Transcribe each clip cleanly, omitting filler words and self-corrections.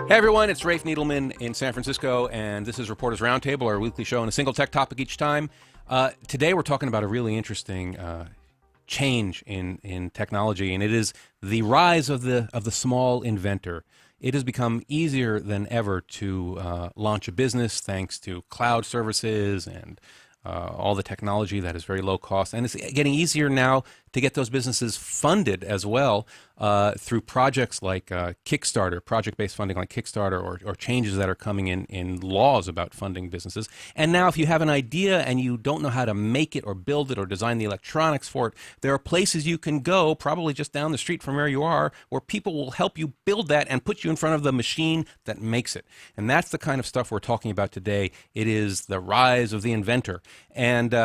Hey everyone, it's Rafe Needleman in San Francisco, and this is Reporters Roundtable, our weekly show on a single tech topic each time. Today we're talking about a really interesting change in technology, and it is the rise of the small inventor. It has become easier than ever to launch a business thanks to cloud services and all the technology that is very low cost. And it's getting easier now to get those businesses funded as well through projects like Kickstarter, project-based funding like Kickstarter, or changes that are coming in laws about funding businesses. And now if you have an idea and you don't know how to make it or build it or design the electronics for it, there are places you can go, probably just down the street from where you are, where people will help you build that and put you in front of the machine that makes it. And that's the kind of stuff we're talking about today. It is the rise of the inventor. And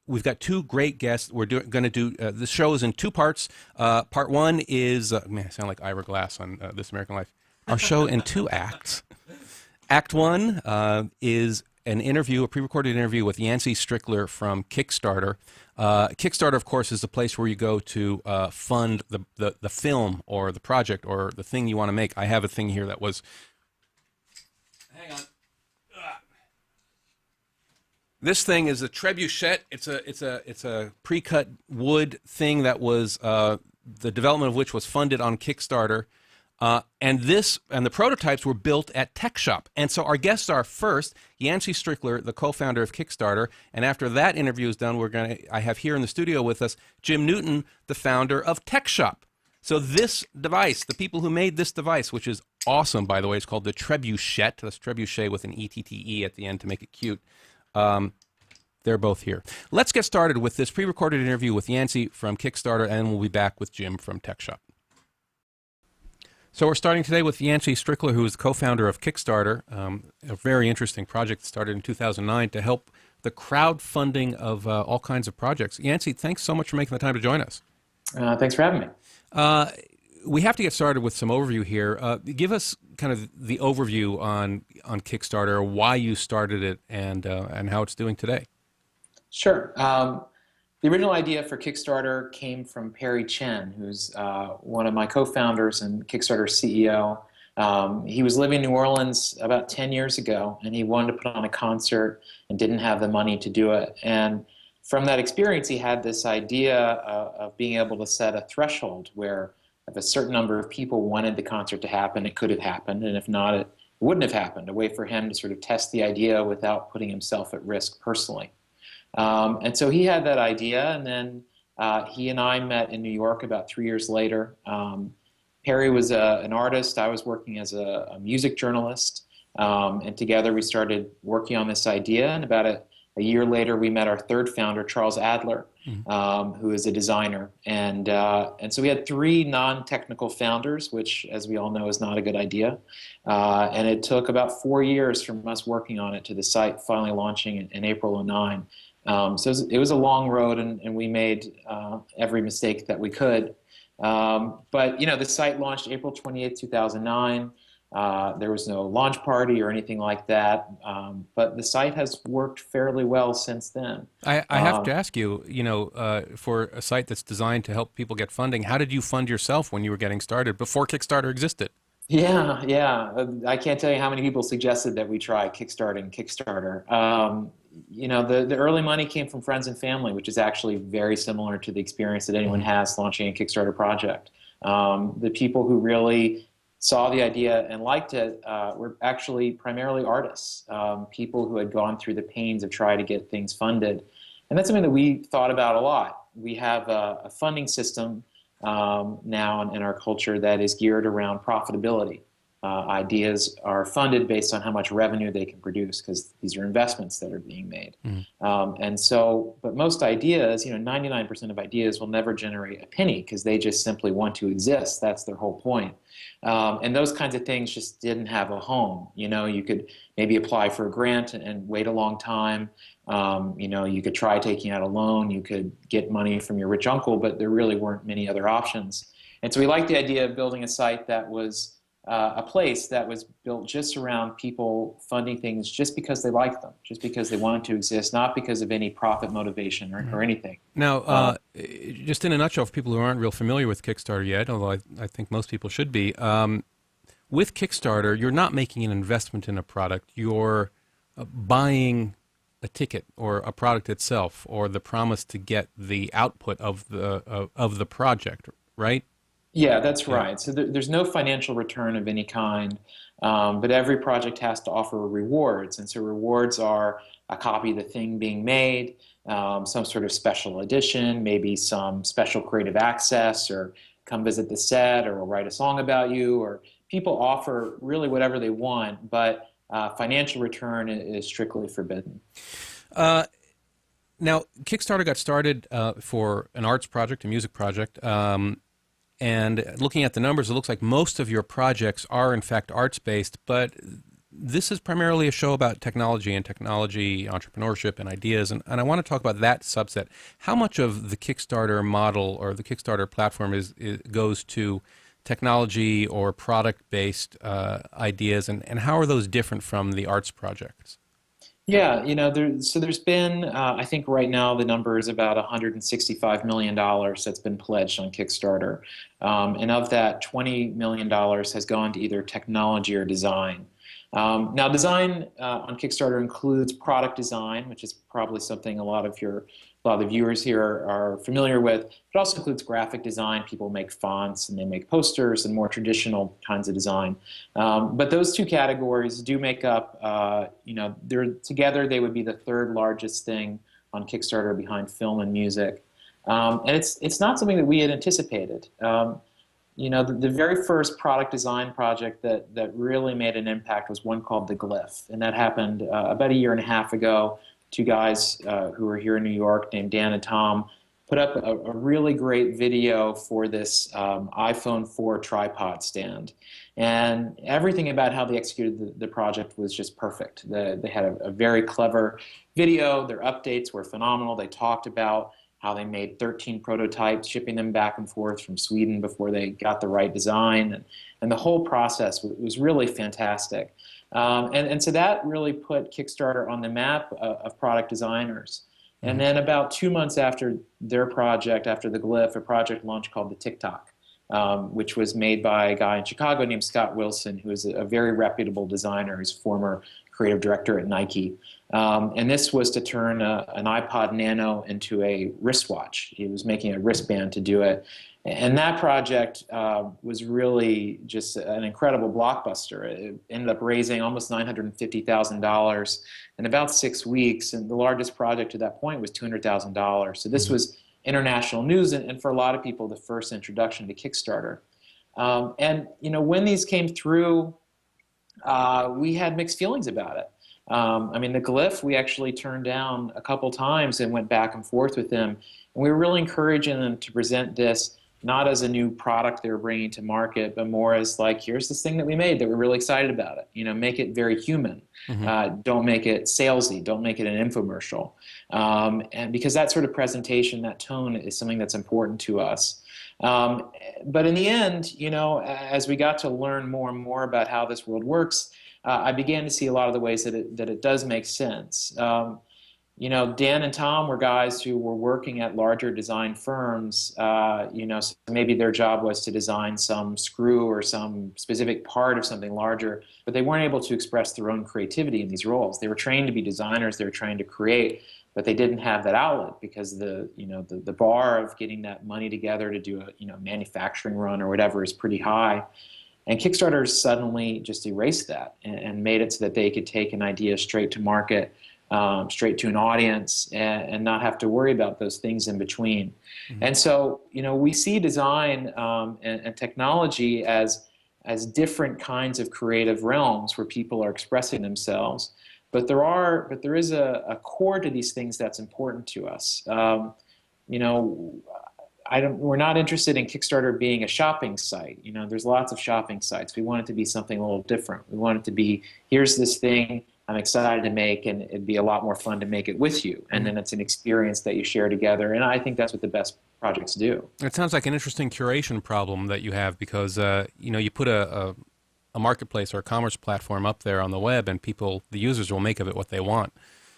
we've got two great guests. We're going to do the show is in two parts. Part one is man, I sound like Ira Glass on This American Life. Our show in two acts. Act one is an interview, a pre-recorded interview with Yancy Strickler from Kickstarter. Kickstarter, of course, is the place where you go to fund the film or the project or the thing you want to make. I have a thing here that was. Hang on. This thing is a trebuchet. It's a pre-cut wood thing that was the development of which was funded on Kickstarter, and the prototypes were built at TechShop. And so our guests are first Yancy Strickler, the co-founder of Kickstarter, and after that interview is done, I have here in the studio with us Jim Newton, the founder of TechShop. So this device, the people who made this device, which is awesome by the way, it's called the trebuchet. That's trebuchet with an E-T-T-E at the end to make it cute. They're both here. Let's get started with this pre-recorded interview with Yancy from Kickstarter, and we'll be back with Jim from TechShop. So we're starting today with Yancy Strickler, who is co-founder of Kickstarter, a very interesting project that started in 2009 to help the crowdfunding of all kinds of projects. Yancy, thanks so much for making the time to join us. Thanks for having me. We have to get started with some overview here. Give us kind of the overview on Kickstarter, why you started it, and how it's doing today. Sure. The original idea for Kickstarter came from Perry Chen, who's one of my co-founders and Kickstarter CEO. He was living in New Orleans about 10 years ago, and he wanted to put on a concert and didn't have the money to do it. And from that experience, he had this idea of being able to set a threshold where if a certain number of people wanted the concert to happen, it could have happened, and if not, it wouldn't have happened, a way for him to sort of test the idea without putting himself at risk personally. And so he had that idea, and then he and I met in New York about 3 years later. Perry was an artist. I was working as a music journalist, and together we started working on this idea, and about a year later, we met our third founder, Charles Adler, who is a designer. And so we had three non-technical founders, which, as we all know, is not a good idea. And it took about 4 years from us working on it to the site finally launching in April of '09. So it was a long road, and we made every mistake that we could. But, the site launched April 28th, 2009. There was no launch party or anything like that, but the site has worked fairly well since then. I have to ask you, for a site that's designed to help people get funding, how did you fund yourself when you were getting started before Kickstarter existed? Yeah. I can't tell you how many people suggested that we try Kickstarter. The early money came from friends and family, which is actually very similar to the experience that anyone has launching a Kickstarter project. The people who really saw the idea and liked it were actually primarily artists, people who had gone through the pains of trying to get things funded. And that's something that we thought about a lot. We have a funding system now in our culture that is geared around profitability. Ideas are funded based on how much revenue they can produce, because these are investments that are being made. But most ideas, 99% of ideas will never generate a penny because they just simply want to exist. That's their whole point. And those kinds of things just didn't have a home. You could maybe apply for a grant and wait a long time. You could try taking out a loan. You could get money from your rich uncle, but there really weren't many other options. And so we liked the idea of building a site that was a place that was built just around people funding things just because they liked them, just because they wanted to exist, not because of any profit motivation or anything. Now, just in a nutshell, for people who aren't real familiar with Kickstarter yet, although I think most people should be, with Kickstarter, you're not making an investment in a product. You're buying a ticket or a product itself, or the promise to get the output of the project, right? Yeah, that's Yeah. right. So there's no financial return of any kind, but every project has to offer rewards. And so rewards are a copy of the thing being made, some sort of special edition, maybe some special creative access, or come visit the set, or we'll write a song about you, or people offer really whatever they want, but financial return is strictly forbidden. Uh, Now, Kickstarter got started for an arts project, a music project. And looking at the numbers, it looks like most of your projects are, in fact, arts-based, but this is primarily a show about technology and technology entrepreneurship and ideas, and I want to talk about that subset. How much of the Kickstarter model or the Kickstarter platform goes to technology or product-based ideas, and how are those different from the arts projects? Yeah, there's been, I think right now the number is about $165 million that's been pledged on Kickstarter. And of that, $20 million has gone to either technology or design. Now, design on Kickstarter includes product design, which is probably something a lot of the viewers here are familiar with. It also includes graphic design. People make fonts and they make posters and more traditional kinds of design. But those two categories do make up, they're together. They would be the third largest thing on Kickstarter behind film and music. And it's not something that we had anticipated. The very first product design project that really made an impact was one called The Glyph, and that happened about a year and a half ago. Two guys who were here in New York named Dan and Tom put up a really great video for this iPhone 4 tripod stand. And everything about how they executed the project was just perfect. They had a very clever video. Their updates were phenomenal. They talked about how they made 13 prototypes, shipping them back and forth from Sweden before they got the right design. And the whole process was really fantastic. And so that really put Kickstarter on the map of product designers. And then about 2 months after their project, after the Glyph, a project launched called the TikTok, which was made by a guy in Chicago named Scott Wilson, who is a very reputable designer. He's former creative director at Nike. And this was to turn an iPod Nano into a wristwatch. He was making a wristband to do it. And that project was really just an incredible blockbuster. It ended up raising almost $950,000 in about 6 weeks, and the largest project to that point was $200,000. So this was international news, and for a lot of people, the first introduction to Kickstarter. When these came through, we had mixed feelings about it. The Glyph, we actually turned down a couple times and went back and forth with them. And we were really encouraging them to present this not as a new product they were bringing to market, but more as like, here's this thing that we made that we're really excited about it. Make it very human. Don't make it salesy. Don't make it an infomercial. And because that sort of presentation, that tone is something that's important to us. But in the end, as we got to learn more and more about how this world works, I began to see a lot of the ways that it does make sense. Dan and Tom were guys who were working at larger design firms. So maybe their job was to design some screw or some specific part of something larger, but they weren't able to express their own creativity in these roles. They were trained to be designers. They were trained to create, but they didn't have that outlet because the bar of getting that money together to do a manufacturing run or whatever is pretty high. And Kickstarter suddenly just erased that and made it so that they could take an idea straight to market, straight to an audience, and not have to worry about those things in between. And so, we see design and technology as different kinds of creative realms where people are expressing themselves. But there is a core to these things that's important to us. We're not interested in Kickstarter being a shopping site. There's lots of shopping sites. We want it to be something a little different. We want it to be, here's this thing I'm excited to make, and it'd be a lot more fun to make it with you. And then it's an experience that you share together. And I think that's what the best projects do. It sounds like an interesting curation problem that you have because, you put a marketplace or a commerce platform up there on the web, and the users will make of it what they want.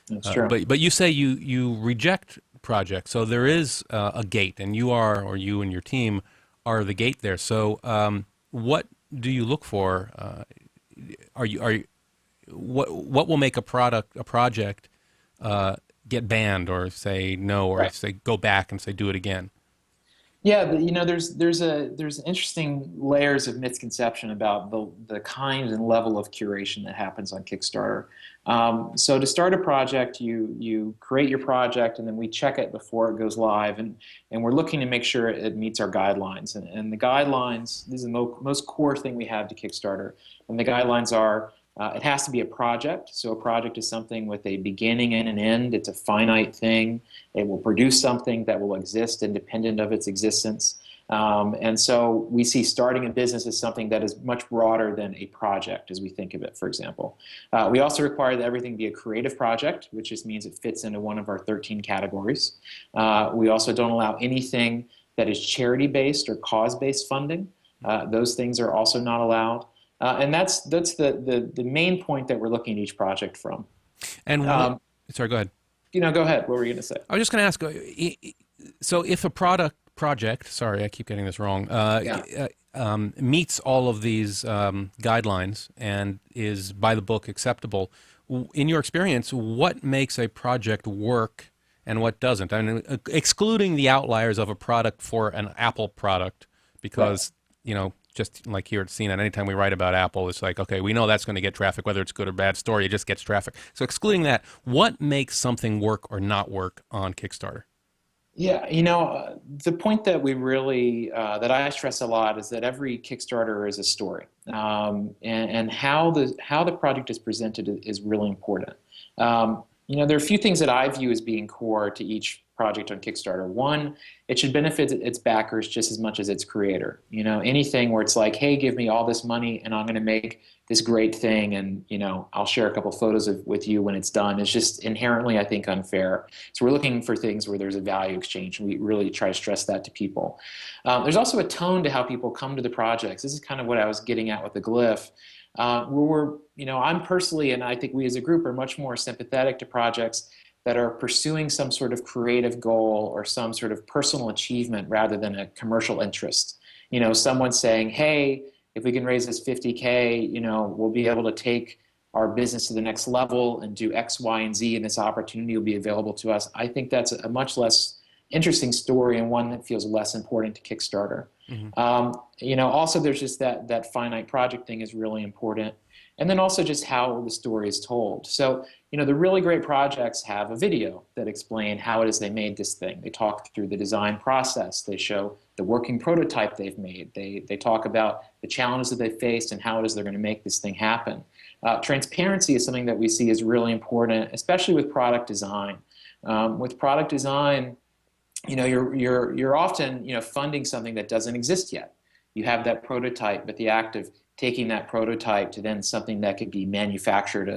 That's true. But you say you reject projects, so there is a gate, and you and your team are the gate there. So what do you look for? Are you what will make a project get banned or say no or Right. say go back and say do it again? Yeah, there's interesting layers of misconception about the kind and level of curation that happens on Kickstarter. So to start a project, you create your project, and then we check it before it goes live, and we're looking to make sure it meets our guidelines. And the guidelines, this is the most core thing we have to Kickstarter, and the guidelines are. It has to be a project. So a project is something with a beginning and an end. It's a finite thing. It will produce something that will exist independent of its existence. And so we see starting a business as something that is much broader than a project as we think of it, for example. We also require that everything be a creative project, which just means it fits into one of our 13 categories. We also don't allow anything that is charity-based or cause-based funding. Those things are also not allowed. And that's the main point that we're looking at each project from. And Um, sorry, go ahead. Go ahead. What were you going to say? I was just going to ask. So, if a project, sorry, I keep getting this wrong, Yeah. meets all of these guidelines and is by the book acceptable, in your experience, what makes a project work and what doesn't? I mean, excluding the outliers of a product for an Apple product, because just like here at CNET, anytime we write about Apple, it's like, okay, we know that's going to get traffic, whether it's good or bad story, it just gets traffic. So excluding that, what makes something work or not work on Kickstarter? Yeah, the point that we really that I stress a lot is that every Kickstarter is a story, and how the project is presented is really important. There are a few things that I view as being core to each project on Kickstarter. One, it should benefit its backers just as much as its creator. Anything where it's like, hey, give me all this money and I'm going to make this great thing, and I'll share a couple photos with you when it's done, is just inherently, I think, unfair. So we're looking for things where there's a value exchange, and we really try to stress that to people. There's also a tone to how people come to the projects. This is kind of what I was getting at with the glyph. I'm personally, and I think we as a group are much more sympathetic to projects that are pursuing some sort of creative goal or some sort of personal achievement rather than a commercial interest. Someone saying, hey, if we can raise this 50K, we'll be able to take our business to the next level and do X, Y, and Z, and this opportunity will be available to us. I think that's a much less interesting story and one that feels less important to Kickstarter. Also there's just that finite project thing is really important. And then also just how the story is told. So, the really great projects have a video that explain how it is they made this thing. They talk through the design process. They show the working prototype they've made. They talk about the challenges that they faced and how it is they're going to make this thing happen. Transparency is something that we see is really important, especially with product design. With product design, you're often funding something that doesn't exist yet. You have that prototype, but the act of taking that prototype to then something that could be manufactured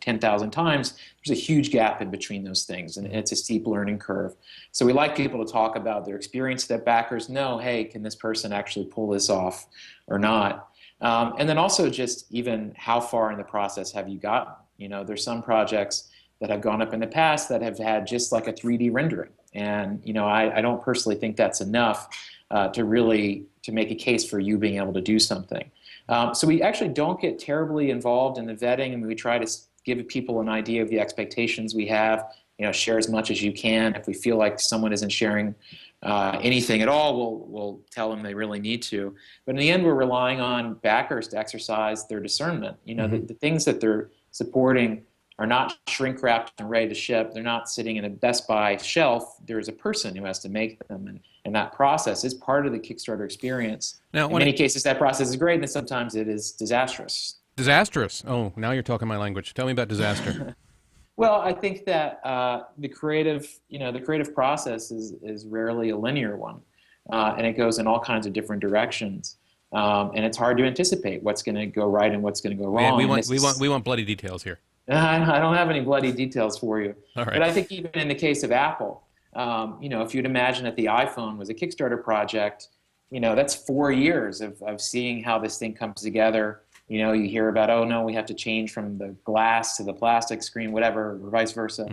10,000 times, there's a huge gap in between those things, and it's a steep learning curve. So we like people to talk about their experience, that backers know, hey, can this person actually pull this off or not? And then also just even how far in the process have you gotten? There's some projects that have gone up in the past that have had just like a 3D rendering. And I don't personally think that's enough to make a case for you being able to do something. So we actually don't get terribly involved in the vetting, and we try to give people an idea of the expectations we have. Share as much as you can. If we feel like someone isn't sharing anything at all, we'll tell them they really need to. But in the end, we're relying on backers to exercise their discernment. The things that they're supporting are not shrink wrapped and ready to ship. They're not sitting in a Best Buy shelf. There's a person who has to make them, and that process is part of the Kickstarter experience. Now, in many cases, that process is great, and sometimes it is disastrous. Disastrous. Oh, now you're talking my language. Tell me about disaster. Well, I think that the creative process is rarely a linear one, and it goes in all kinds of different directions. And it's hard to anticipate what's going to go right and what's going to go wrong. Man, we want bloody details here. I don't have any bloody details for you. All right. But I think even in the case of Apple, if you'd imagine that the iPhone was a Kickstarter project, that's 4 years of seeing how this thing comes together. You hear about, oh no, we have to change from the glass to the plastic screen, whatever, or vice versa.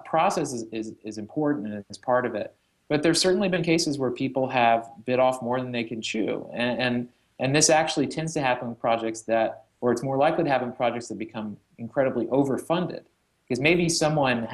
Process is important and is part of it. But there's certainly been cases where people have bit off more than they can chew. And And this actually tends to happen with projects that, or it's more likely to happen in projects that become incredibly overfunded. Because maybe someone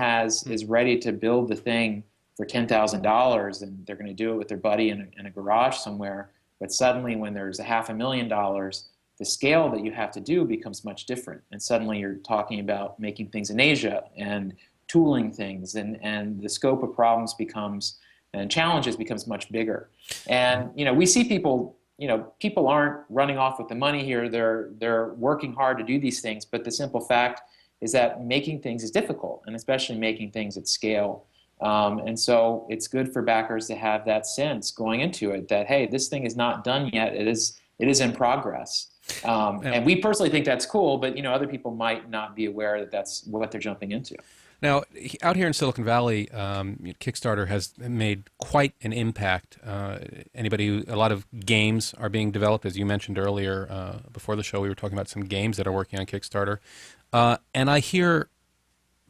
is ready to build the thing for $10,000 and they're going to do it with their buddy in a garage somewhere. But suddenly when there's a $500,000, the scale that you have to do becomes much different. And suddenly you're talking about making things in Asia and tooling things, and the scope of problems becomes and challenges becomes much bigger. And we see people, people aren't running off with the money here. They're working hard to do these things, but the simple fact is that making things is difficult, and especially making things at scale. And so it's good for backers to have that sense going into it that, hey, this thing is not done yet. It is in progress. And we personally think that's cool, but other people might not be aware that that's what they're jumping into. Now, out here in Silicon Valley, Kickstarter has made quite an impact. A lot of games are being developed, as you mentioned earlier. Before the show, we were talking about some games that are working on Kickstarter. And I hear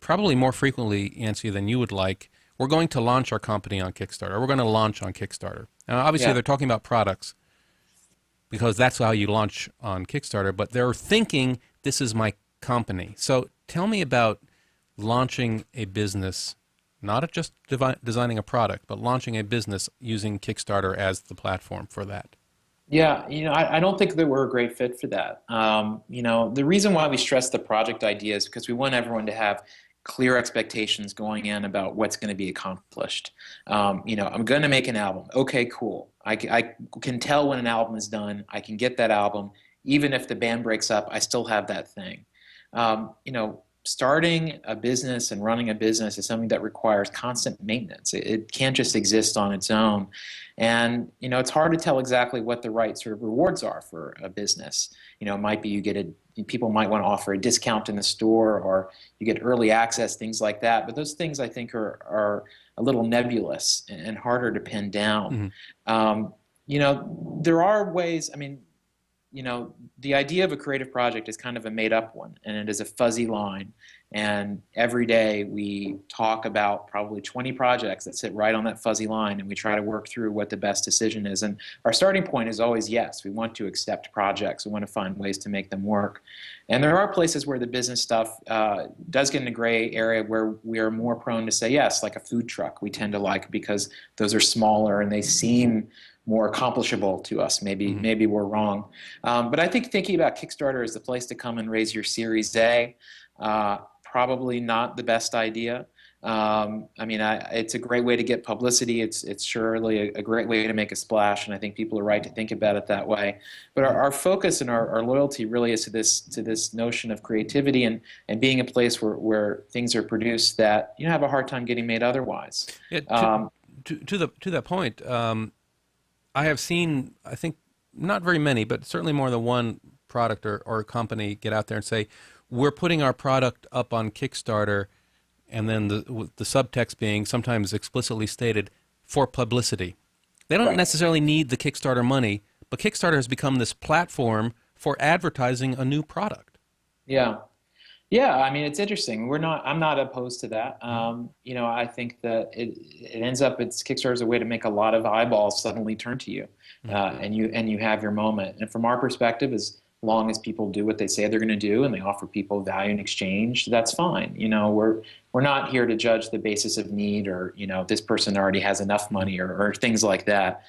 probably more frequently, Yancy, than you would like, we're going to launch our company on Kickstarter. We're going to launch on Kickstarter. Now, obviously, they're talking about products because that's how you launch on Kickstarter, but they're thinking, this is my company. So tell me about launching a business, not just designing a product, but launching a business using Kickstarter as the platform for that. Yeah, I don't think that we're a great fit for that. The reason why we stress the project idea is because we want everyone to have clear expectations going in about what's going to be accomplished. I'm going to make an album. Okay, cool. I can tell when an album is done. I can get that album. Even if the band breaks up, I still have that thing. Starting a business and running a business is something that requires constant maintenance. It can't just exist on its own. And, it's hard to tell exactly what the right sort of rewards are for a business. It might be people might want to offer a discount in the store, or you get early access, things like that. But those things I think are a little nebulous and harder to pin down. There are ways, the idea of a creative project is kind of a made-up one, and it is a fuzzy line. And every day we talk about probably 20 projects that sit right on that fuzzy line, and we try to work through what the best decision is. And our starting point is always yes. We want to accept projects. We want to find ways to make them work. And there are places where the business stuff does get in a gray area where we are more prone to say yes, like a food truck we tend to like because those are smaller and they seem more accomplishable to us. Maybe we're wrong. But I think thinking about Kickstarter as the place to come and raise your Series A, probably not the best idea. It's a great way to get publicity. It's surely a great way to make a splash, and I think people are right to think about it that way. But our focus and our loyalty really is to this notion of creativity and being a place where things are produced that have a hard time getting made otherwise. Yeah, to that point, I have seen, I think, not very many, but certainly more than one product or company get out there and say, we're putting our product up on Kickstarter, and then the subtext being sometimes explicitly stated, for publicity. They don't necessarily need the Kickstarter money, but Kickstarter has become this platform for advertising a new product. Yeah. Yeah, it's interesting. I'm not opposed to that. I think that it ends up Kickstarter is a way to make a lot of eyeballs suddenly turn to you, and you have your moment. And from our perspective, as long as people do what they say they're going to do and they offer people value in exchange, that's fine. We're not here to judge the basis of need or this person already has enough money or things like that.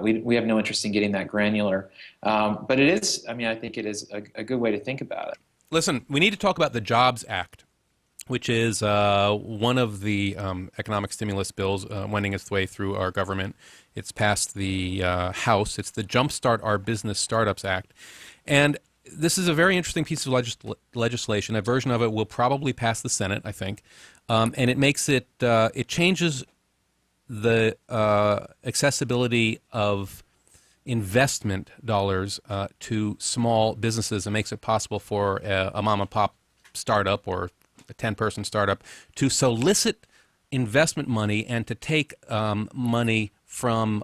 We have no interest in getting that granular. But it is. I think it is a good way to think about it. Listen, we need to talk about the Jobs Act, which is one of the economic stimulus bills wending its way through our government. It's passed the House. It's the Jumpstart Our Business Startups Act. And this is a very interesting piece of legislation. A version of it will probably pass the Senate, I think. And it makes it changes the accessibility of investment dollars to small businesses and makes it possible for a mom and pop startup or a 10-person startup to solicit investment money and to take money from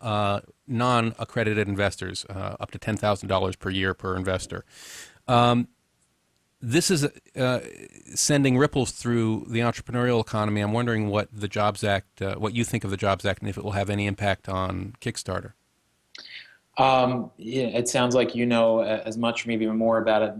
non-accredited investors, up to $10,000 per year per investor. This is sending ripples through the entrepreneurial economy. I'm wondering what the Jobs Act, what you think of the Jobs Act, and if it will have any impact on Kickstarter. Yeah, it sounds like you know as much, maybe even more about it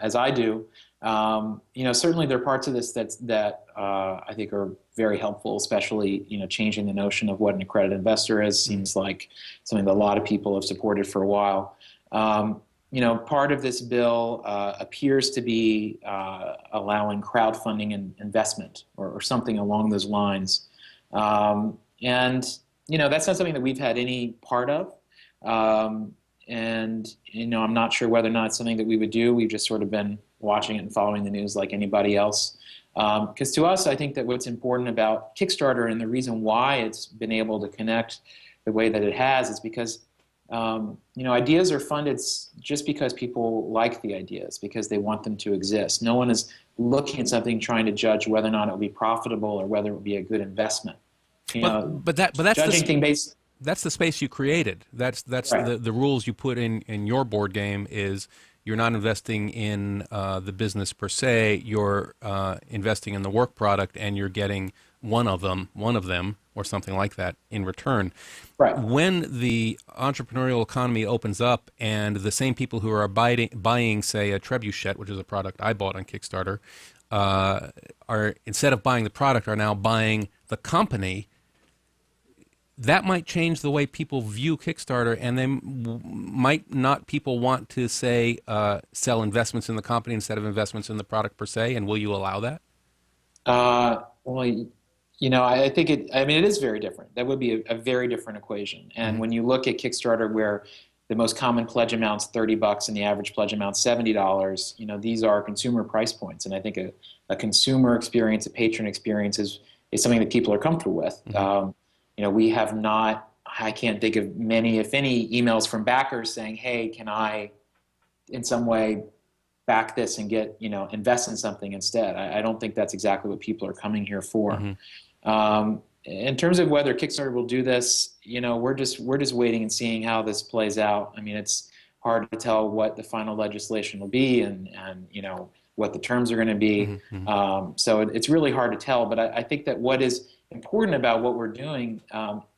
as I do. Certainly there are parts of this that I think are very helpful, especially changing the notion of what an accredited investor is. Seems like something that a lot of people have supported for a while. Part of this bill appears to be allowing crowdfunding and investment or something along those lines. And that's not something that we've had any part of. Um, and I'm not sure whether or not it's something that we would do. We've just sort of been watching it and following the news like anybody else. Because to us, I think that what's important about Kickstarter and the reason why it's been able to connect the way that it has is because ideas are funded just because people like the ideas, because they want them to exist. No one is looking at something trying to judge whether or not it will be profitable or whether it will be a good investment. But Judging thing based. that's the space you created. That's Right. the rules you put in your board game is you're not investing in the business per se. You're investing in the work product, and you're getting one of them, or something like that in return. Right. When the entrepreneurial economy opens up, and the same people who are buying, say, a trebuchet, which is a product I bought on Kickstarter, are instead of buying the product, are now buying the company. That might change the way people view Kickstarter, and might not people want to say sell investments in the company instead of investments in the product per se. And will you allow that? Well, I think I mean, it is very different. That would be a very different equation. And Mm-hmm. when you look at Kickstarter, where the most common pledge amount's $30 and the average pledge amount's $70, these are consumer price points. And I think a consumer experience, a patron experience is something that people are comfortable with. Mm-hmm. We have not, I can't think of many, if any, emails from backers saying, hey, can I in some way back this and get, invest in something instead. I don't think that's exactly what people are coming here for. Mm-hmm. In terms of whether Kickstarter will do this, we're just waiting and seeing how this plays out. I mean, it's hard to tell what the final legislation will be and what the terms are going to be. Mm-hmm. So it's really hard to tell. But I think that what is important about what we're doing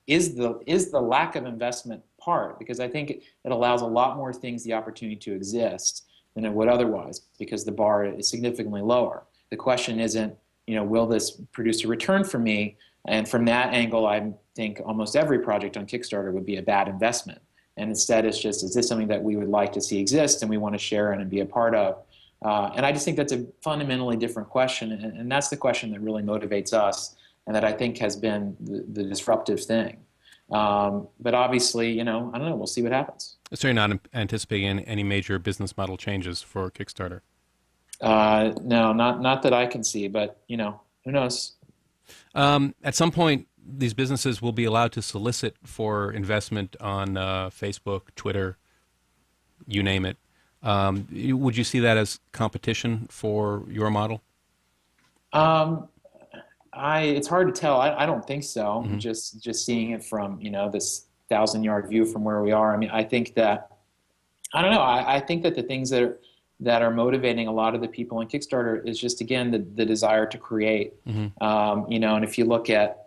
is the lack of investment part, because I think it allows a lot more things the opportunity to exist than it would otherwise, because the bar is significantly lower. The question isn't, will this produce a return for me? And from that angle, I think almost every project on Kickstarter would be a bad investment. And instead, it's just, is this something that we would like to see exist and we want to share in and be a part of? And I just think that's a fundamentally different question. And that's the question that really motivates us and that I think has been the disruptive thing. But obviously, I don't know, we'll see what happens. So you're not anticipating any major business model changes for Kickstarter? No, not that I can see, but who knows? At some point, these businesses will be allowed to solicit for investment on Facebook, Twitter, you name it. Would you see that as competition for your model? Um, it's hard to tell. I don't think so. Mm-hmm. Just seeing it from this 1,000-yard view from where we are. I mean, I think that I don't know. I think that the things that are motivating a lot of the people on Kickstarter is just, again, the desire to create. Mm-hmm. And if you look at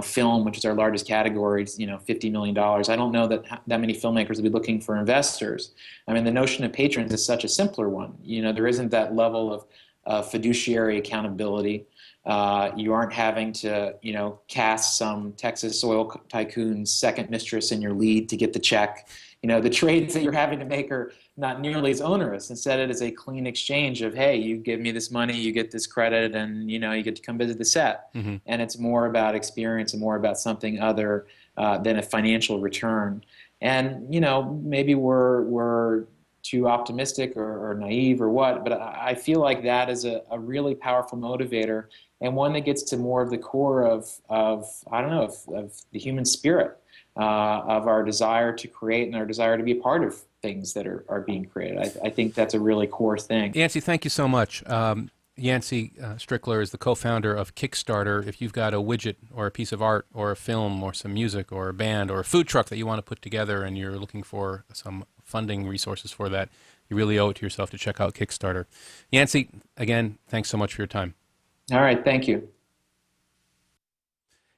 film, which is our largest category, $50 million. I don't know that many filmmakers will be looking for investors. I mean, the notion of patrons is such a simpler one. There isn't that level of fiduciary accountability. You aren't having to, cast some Texas oil tycoon's second mistress in your lead to get the check. The trades that you're having to make are not nearly as onerous. Instead, it is a clean exchange of, hey, you give me this money, you get this credit, and you get to come visit the set. Mm-hmm. And it's more about experience and more about something other than a financial return. And maybe we're too optimistic or naive or what, but I feel like that is a really powerful motivator and one that gets to more of the core of I don't know, of the human spirit, of our desire to create and our desire to be a part of things that are being created. I think that's a really core thing. Yancy, thank you so much. Yancy Strickler is the co-founder of Kickstarter. If you've got a widget or a piece of art or a film or some music or a band or a food truck that you want to put together and you're looking for some funding resources for that, you really owe it to yourself to check out Kickstarter. Yancy, again, thanks so much for your time. All right, thank you.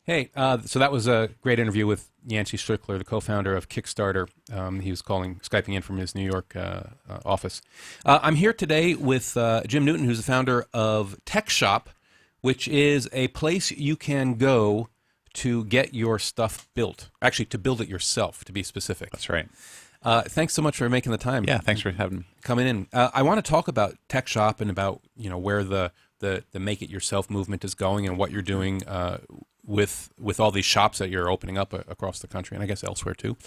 Hey, so that was a great interview with Yancy Strickler, the co-founder of Kickstarter. He was Skyping in from his New York office. I'm here today with Jim Newton, who's the founder of TechShop, which is a place you can go to get your stuff built. Actually, to build it yourself, to be specific. That's right. Thanks so much for making the time. Yeah, thanks for having me. Coming in. I want to talk about TechShop and about where the make it yourself movement is going and what you're doing with all these shops that you're opening up across the country and I guess elsewhere too.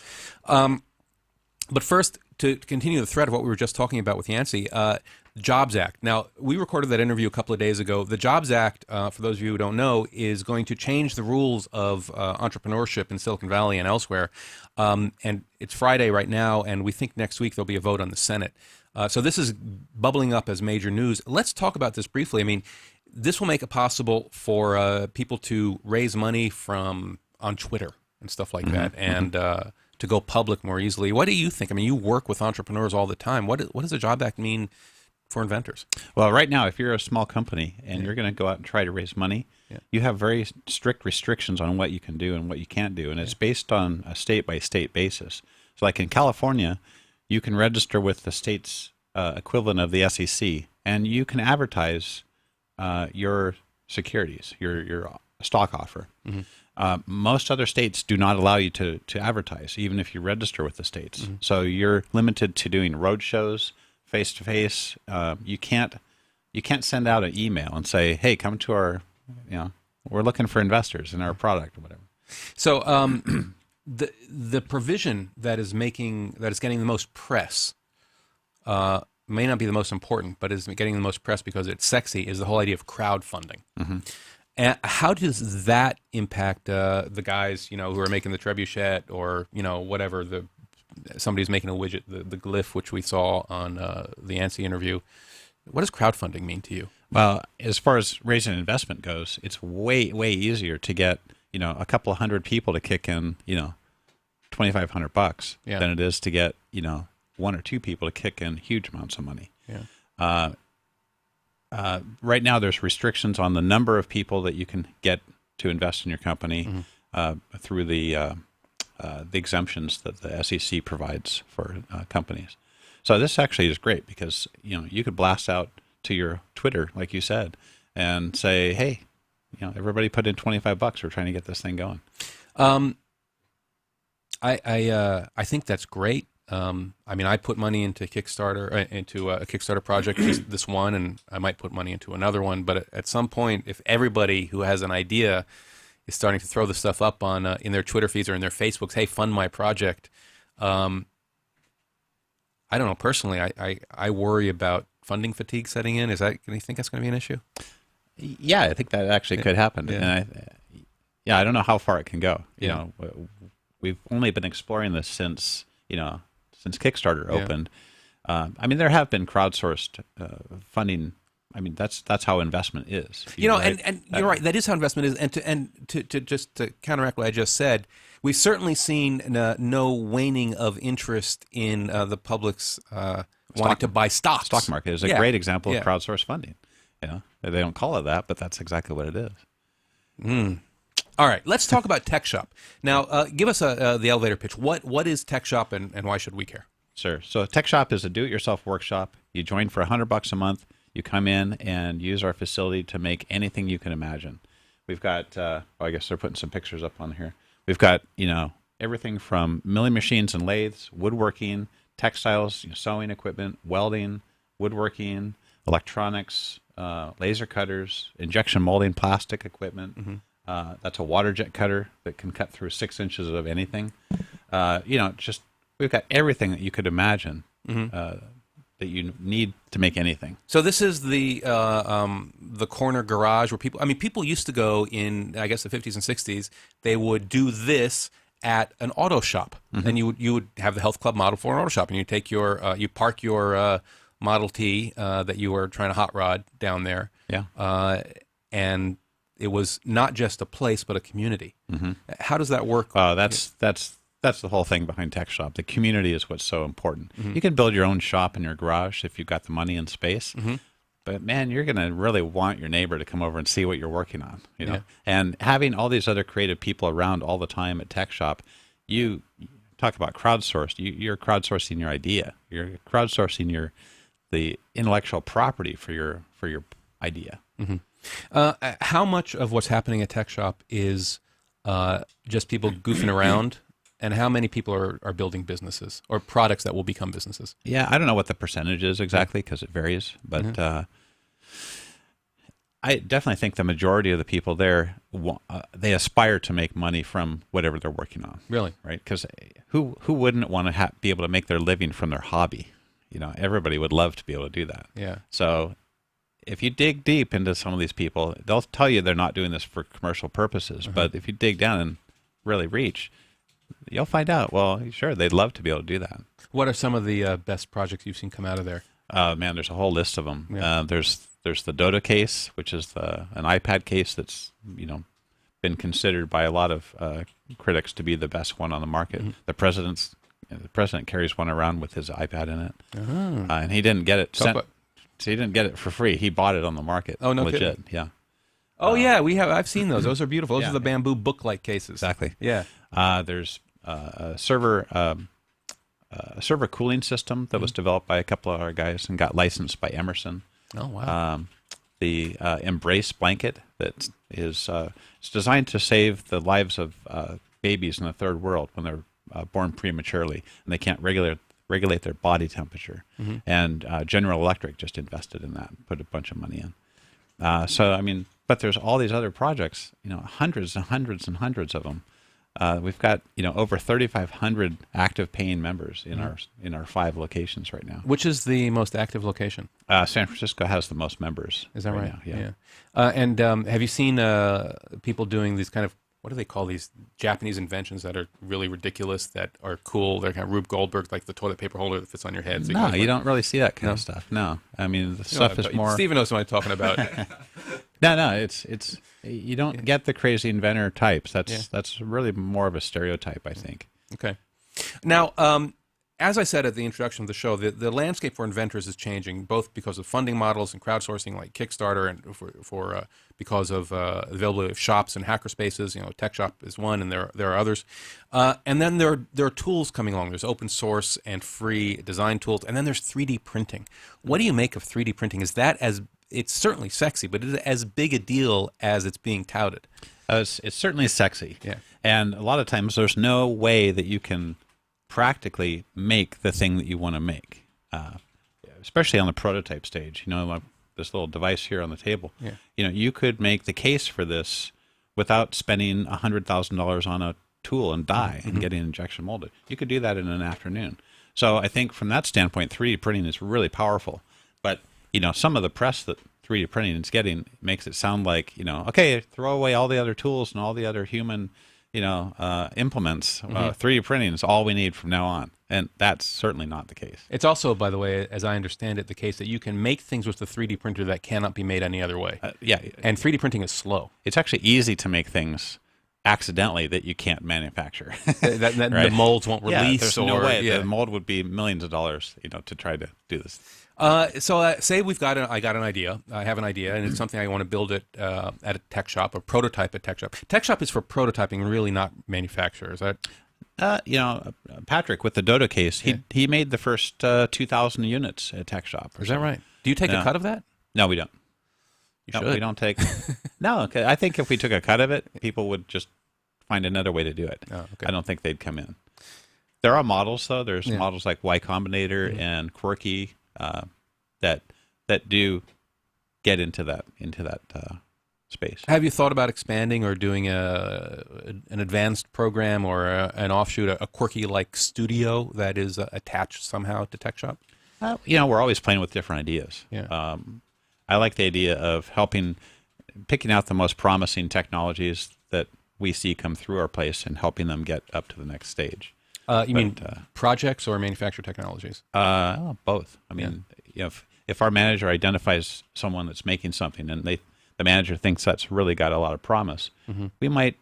But first, to continue the thread of what we were just talking about with Yancy, Jobs Act. Now, we recorded that interview a couple of days ago. The Jobs Act, for those of you who don't know, is going to change the rules of entrepreneurship in Silicon Valley and elsewhere. And it's Friday right now, and we think next week there'll be a vote on the Senate. So this is bubbling up as major news. Let's talk about this briefly. I mean, this will make it possible for people to raise money on Twitter and stuff like that, and to go public more easily. What do you think? I mean, you work with entrepreneurs all the time. What does the Job Act mean for inventors? Well, right now, if you're a small company and you're going to go out and try to raise money, you have very strict restrictions on what you can do and what you can't do, and it's based on a state-by-state basis. So like in California, you can register with the state's equivalent of the SEC, and you can advertise your securities, your stock offer. Most other states do not allow you to advertise, even if you register with the states. So you're limited to doing road shows, face-to-face. You can't send out an email and say, "Hey, come to our, we're looking for investors in our product," or whatever. So the provision that is getting the most press may not be the most important, but is getting the most press because it's sexy, is the whole idea of crowdfunding. And how does that impact the guys, who are making the trebuchet or, whatever, somebody's making a widget, the glyph, which we saw on the Yancy interview? What does crowdfunding mean to you? Well, as far as raising an investment goes, it's way, way easier to get, a couple of hundred people to kick in, $2,500 than it is to get, one or two people to kick in huge amounts of money. Right now, there's restrictions on the number of people that you can get to invest in your company through the exemptions that the SEC provides for companies. So this actually is great because you could blast out to your Twitter, like you said, and say, "Hey, everybody put in $25. We're trying to get this thing going." I think that's great. I mean, I put money into Kickstarter, into a Kickstarter project, just this one, and I might put money into another one. But at some point, if everybody who has an idea is starting to throw the stuff up on in their Twitter feeds or in their Facebooks, "Hey, fund my project," I don't know. Personally, I worry about funding fatigue setting in. Do you think that's going to be an issue? Yeah, I think that actually could happen. And I don't know how far it can go. We've only been exploring this since Kickstarter opened. I mean, there have been crowdsourced funding. I mean, that's how investment is. Right? And you're right. That is how investment is. And to counteract what I just said, we've certainly seen no waning of interest in the public's wanting to buy stocks. Stock market is a great example of crowdsourced funding. They don't call it that, but that's exactly what it is. All right, let's talk about TechShop. Now, give us the elevator pitch. What is TechShop and why should we care? Sure. So TechShop is a do-it-yourself workshop. You join for $100 a month. You come in and use our facility to make anything you can imagine. We've got, I guess they're putting some pictures up on here. We've got, everything from milling machines and lathes, woodworking, textiles, sewing equipment, welding, woodworking, electronics, laser cutters, injection molding, plastic equipment. That's a water jet cutter that can cut through 6 inches of anything. We've got everything that you could imagine that you need to make anything. So this is the corner garage where people used to go in, I guess, the 50s and 60s. They would do this at an auto shop, and you would have the health club model for an auto shop, and you take you park your Model T that you were trying to hot rod down there. And it was not just a place, but a community. How does that work? That's the whole thing behind TechShop. The community is what's so important. You can build your own shop in your garage if you've got the money and space. but man, you're going to really want your neighbor to come over and see what you're working on, you know. Yeah. And having all these other creative people around all the time at TechShop, you talk about crowdsourced. You're crowdsourcing your idea. You're crowdsourcing the intellectual property for your idea. How much of what's happening at TechShop is just people goofing around, and how many people are building businesses or products that will become businesses? Yeah, I don't know what the percentage is exactly because it varies, but I definitely think the majority of the people there, they aspire to make money from whatever they're working on. Really? Right? Because who wouldn't want to be able to make their living from their hobby? You know, everybody would love to be able to do that. Yeah. So if you dig deep into some of these people, they'll tell you they're not doing this for commercial purposes. But if you dig down and really reach, you'll find out, well, sure, they'd love to be able to do that. What are some of the best projects you've seen come out of there? Man, there's a whole list of them. Yeah. There's the Dodo case, which is an iPad case that's been considered by a lot of critics to be the best one on the market. The president carries one around with his iPad in it, and he didn't get it sent. So he didn't get it for free. He bought it on the market. Oh, no legit. kidding. Yeah. Oh yeah, I've seen those. Those are beautiful. Those are the bamboo book-like cases. Exactly. Yeah. There's a server cooling system that was developed by a couple of our guys and got licensed by Emerson. Oh wow. The Embrace blanket that is it's designed to save the lives of babies in the third world when they're born prematurely and they can't regulate their body temperature. And General Electric just invested in that, put a bunch of money in. So I mean, but there's all these other projects, hundreds and hundreds and hundreds of them. We've got over 3,500 active paying members in our 5 locations right now. Which is the most active location? San Francisco has the most members. Is that right? Now, yeah. And have you seen people doing these kind of, what do they call these Japanese inventions that are really ridiculous, that are cool? They're kind of Rube Goldberg, like the toilet paper holder that fits on your head. So No, you don't really see that kind of stuff. No, I mean the stuff is more. Steven knows what I'm talking about. No, it's you don't get the crazy inventor types. That's really more of a stereotype, I think. Okay. Now, as I said at the introduction of the show, the landscape for inventors is changing, both because of funding models and crowdsourcing like Kickstarter, and because of availability of shops and hackerspaces. TechShop is one, and there are others. And then there are tools coming along. There's open source and free design tools, and then there's 3D printing. What do you make of 3D printing? Is that it's certainly sexy, but is it as big a deal as it's being touted? It's certainly sexy. Yeah. And a lot of times there's no way that you can practically make the thing that you want to make, especially on the prototype stage. Like this little device here on the table. Yeah. You could make the case for this without spending $100,000 on a tool and die and getting injection molded. You could do that in an afternoon. So I think from that standpoint, 3D printing is really powerful. But some of the press that 3D printing is getting makes it sound like okay, throw away all the other tools and all the other human implements. 3D printing is all we need from now on. And that's certainly not the case. It's also, by the way, as I understand it, the case that you can make things with the 3D printer that cannot be made any other way. Yeah. And 3D printing is slow. It's actually easy to make things accidentally that you can't manufacture. Right? The molds won't release. There's no way. The mold would be millions of dollars, to try to do this. So say I got an idea. I have an idea, and it's something I want to build it at a TechShop, or prototype at TechShop. TechShop is for prototyping, really not manufacturers. Patrick with the Dodo case, he made the first 2,000 units at TechShop. Is that right? Do you take a cut of that? No, we don't. You should. No, we don't take. No, I think if we took a cut of it, people would just find another way to do it. Oh, okay. I don't think they'd come in. There are models though. There's models like Y Combinator and Quirky that do get into that space. Have you thought about expanding or doing an advanced program or an offshoot, a Quirky-like studio that is attached somehow to TechShop? We're always playing with different ideas. Yeah. I like the idea of picking out the most promising technologies that we see come through our place and helping them get up to the next stage. You mean projects or manufactured technologies? Both. I mean, if our manager identifies someone that's making something and the manager thinks that's really got a lot of promise, we might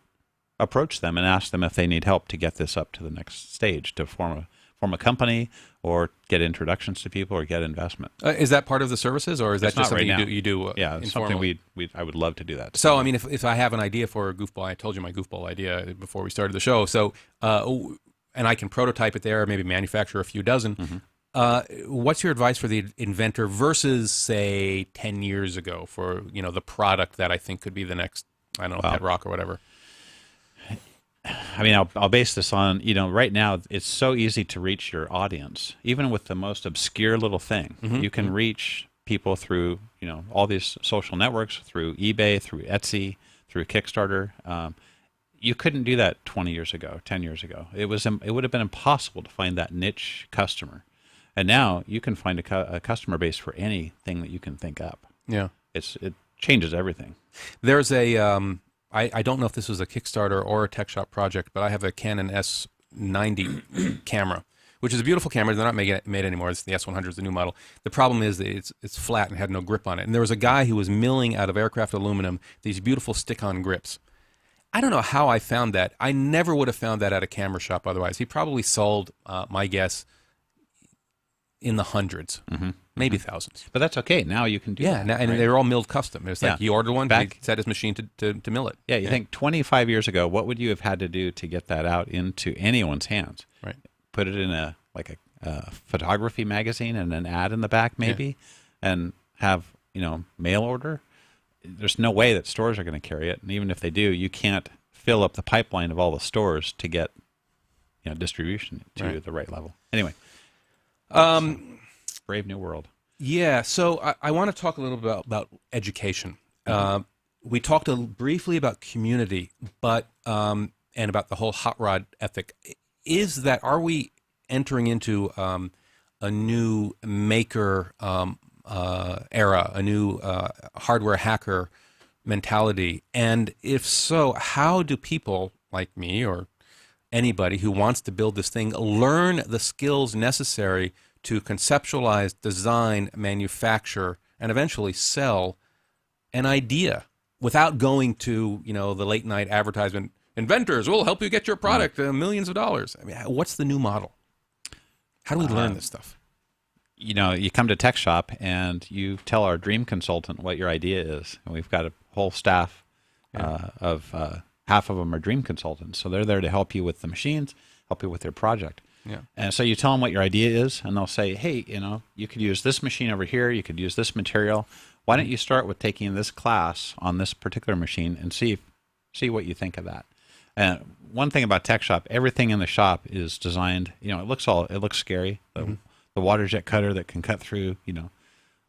approach them and ask them if they need help to get this up to the next stage, to form form a company or get introductions to people or get investment. Is that part of the services, or is that It's just not something right you do Yeah, it's something informally? I would love to do that. So, I mean, if I have an idea for a goofball, I told you my goofball idea before we started the show. So, and I can prototype it there, maybe manufacture a few dozen. What's your advice for the inventor versus, say, 10 years ago for, the product that I think could be the next, I don't know, pet rock or whatever? I mean, I'll base this on, right now it's so easy to reach your audience, even with the most obscure little thing. You can reach people through, all these social networks, through eBay, through Etsy, through Kickstarter. You couldn't do that 20 years ago, 10 years ago. It would have been impossible to find that niche customer. And now you can find a customer base for anything that you can think up. Yeah. It changes everything. There's a, I don't know if this was a Kickstarter or a TechShop project, but I have a Canon S90 camera, which is a beautiful camera. They're not made anymore. It's the S100 is the new model. The problem is that it's flat and had no grip on it. And there was a guy who was milling out of aircraft aluminum these beautiful stick-on grips. I don't know how I found that. I never would have found that at a camera shop otherwise. He probably sold, my guess, in the hundreds, maybe thousands. But that's okay. Now you can do that. Yeah, and right? they're all milled custom. It's like he ordered one, he set his machine to mill it. Yeah, you think 25 years ago, what would you have had to do to get that out into anyone's hands? Right. Put it in a photography magazine and an ad in the back, maybe, and have mail order. There's no way that stores are going to carry it, and even if they do, you can't fill up the pipeline of all the stores to get distribution to the right level. Anyway, brave new world. Yeah, so I want to talk a little bit about education. We talked briefly about community, but and about the whole hot rod ethic. Are we entering into a new maker era, a new hardware hacker mentality? And if so, how do people like me or anybody who wants to build this thing learn the skills necessary to conceptualize, design, manufacture, and eventually sell an idea without going to, the late night advertisement, Inventors will help you get your product millions of dollars? I mean, what's the new model? How do we learn this stuff? You come to TechShop and you tell our dream consultant what your idea is. And we've got a whole staff of half of them are dream consultants. So they're there to help you with the machines, help you with your project. Yeah. And so you tell them what your idea is, and they'll say, hey, you could use this machine over here. You could use this material. Why don't you start with taking this class on this particular machine and see what you think of that? And one thing about TechShop, everything in the shop is designed, it looks scary. The water jet cutter that can cut through,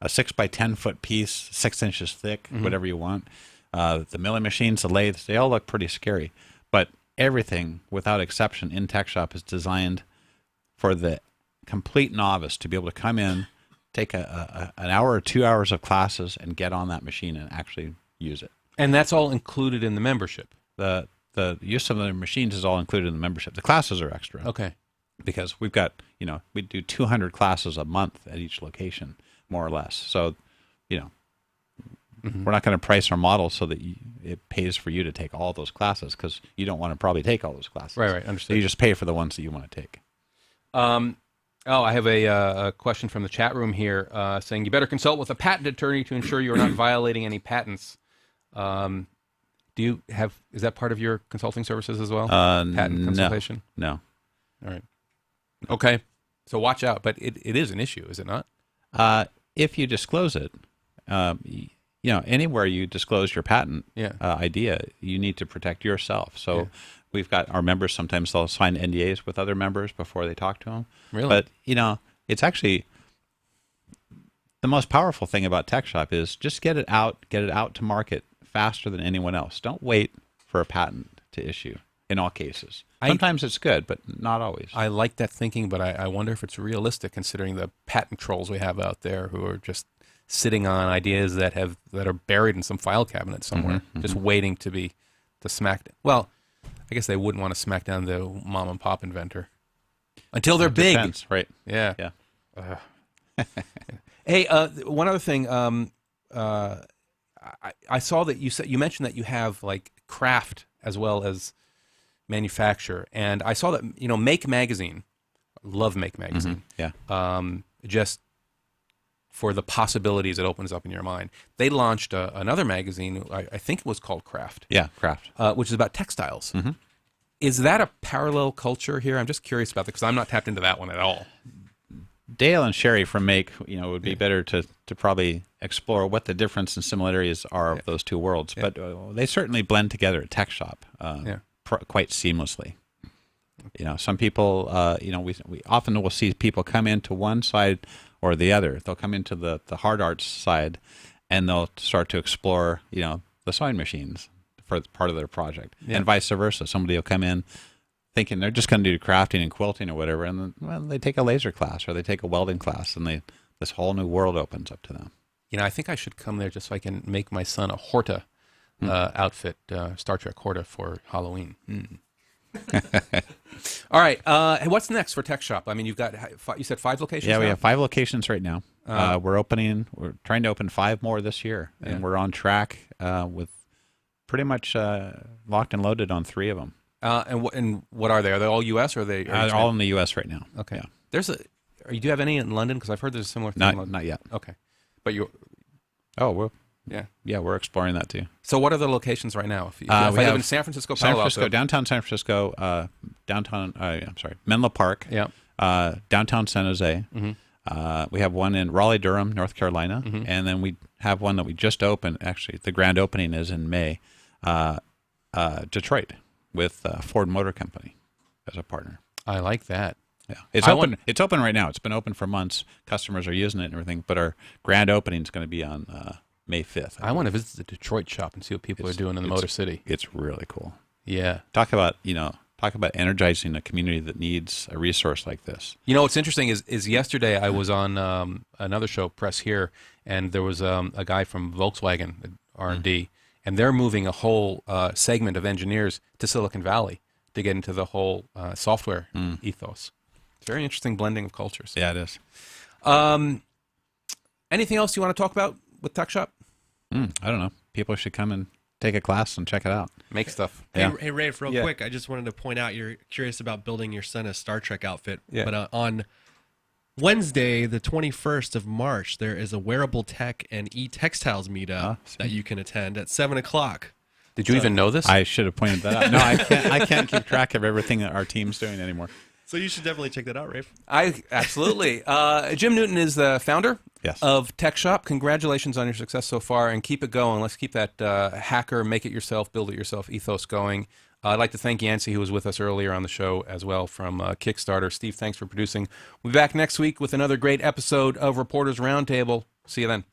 a 6 by 10 foot piece, 6 inches thick, whatever you want. The milling machines, the lathes, they all look pretty scary. But everything, without exception, in TechShop is designed for the complete novice to be able to come in, take an hour or 2 hours of classes, and get on that machine and actually use it. And that's all included in the membership? The use of the machines is all included in the membership. The classes are extra. Okay. Because we've got, we do 200 classes a month at each location, more or less. So, we're not going to price our model so that it pays for you to take all those classes, because you don't want to probably take all those classes. Right, understood. So you just pay for the ones that you want to take. I have a question from the chat room here saying you better consult with a patent attorney to ensure you are not violating any patents. Is that part of your consulting services as well? Patent consultation? No. All right. Okay. So watch out, but it is an issue, is it not? If you disclose it, anywhere you disclose your patent idea, you need to protect yourself. So we've got our members, sometimes they'll sign NDAs with other members before they talk to them. Really? But, it's actually the most powerful thing about TechShop is just get it out to market faster than anyone else. Don't wait for a patent to issue in all cases. Sometimes it's good, but not always. I like that thinking, but I wonder if it's realistic considering the patent trolls we have out there who are just sitting on ideas that are buried in some file cabinet somewhere, just waiting to smack. Well, I guess they wouldn't want to smack down the mom and pop inventor until they're big. Depends, right? Yeah. Hey, one other thing. I saw that you mentioned that you have like craft as well as manufacture, and I saw that Make magazine love Make magazine. Yeah. Just for the possibilities it opens up in your mind. They launched another magazine, I think it was called Craft. Yeah, Craft. Which is about textiles. Is that a parallel culture here? I'm just curious about that because I'm not tapped into that one at all. Dale and Sherry from Make, would be better to probably explore what the difference and similarities are of those two worlds. But they certainly blend together at TechShop quite seamlessly. Some people, we often will see people come into one side or the other. They'll come into the hard arts side, and they'll start to explore, the sewing machines for part of their project, and vice versa. Somebody will come in thinking they're just going to do crafting and quilting or whatever, and then they take a laser class or they take a welding class, and this whole new world opens up to them. I think I should come there just so I can make my son a Horta outfit, Star Trek Horta for Halloween. All right. What's next for TechShop? I mean, you said 5 locations? Yeah, now? we have 5 locations right now. We're trying to open 5 more this year, and we're on track with pretty much locked and loaded on 3 of them. And what are they? Are they all U.S. or are they? They're all in the U.S. right now. Okay. Yeah. Do you have any in London? Because I've heard there's a similar thing. Not yet. Okay. But you. Oh, yeah, we're exploring that too. So what are the locations right now? If I live in San Francisco, downtown San Francisco, Menlo Park, downtown San Jose. We have one in Raleigh-Durham, North Carolina, and then we have one that we just opened. Actually, the grand opening is in May, Detroit, with Ford Motor Company as a partner. I like that. Yeah, it's open. It's open right now. It's been open for months. Customers are using it and everything. But our grand opening is going to be on May 5th. I want to visit the Detroit shop and see what people are doing in the Motor City. It's really cool. Yeah. Talk about energizing a community that needs a resource like this. What's interesting is yesterday I was on another show, Press Here, and there was a guy from Volkswagen R&D, and they're moving a whole segment of engineers to Silicon Valley to get into the whole software ethos. It's a very interesting blending of cultures. Yeah, it is. Anything else you want to talk about with TechShop? I don't know. People should come and take a class and check it out. Make stuff. Hey, Rafe, real quick, I just wanted to point out you're curious about building your son a Star Trek outfit. Yeah. But on Wednesday, the 21st of March, there is a wearable tech and e-textiles meetup that you can attend at 7 o'clock. Did you even know this? I should have pointed that out. No, I can't keep track of everything that our team's doing anymore. So you should definitely check that out, Rafe. Absolutely. Jim Newton is the founder of TechShop. Congratulations on your success so far, and keep it going. Let's keep that hacker, make it yourself, build it yourself ethos going. I'd like to thank Yancy, who was with us earlier on the show as well from Kickstarter. Steve, thanks for producing. We'll be back next week with another great episode of Reporters Roundtable. See you then.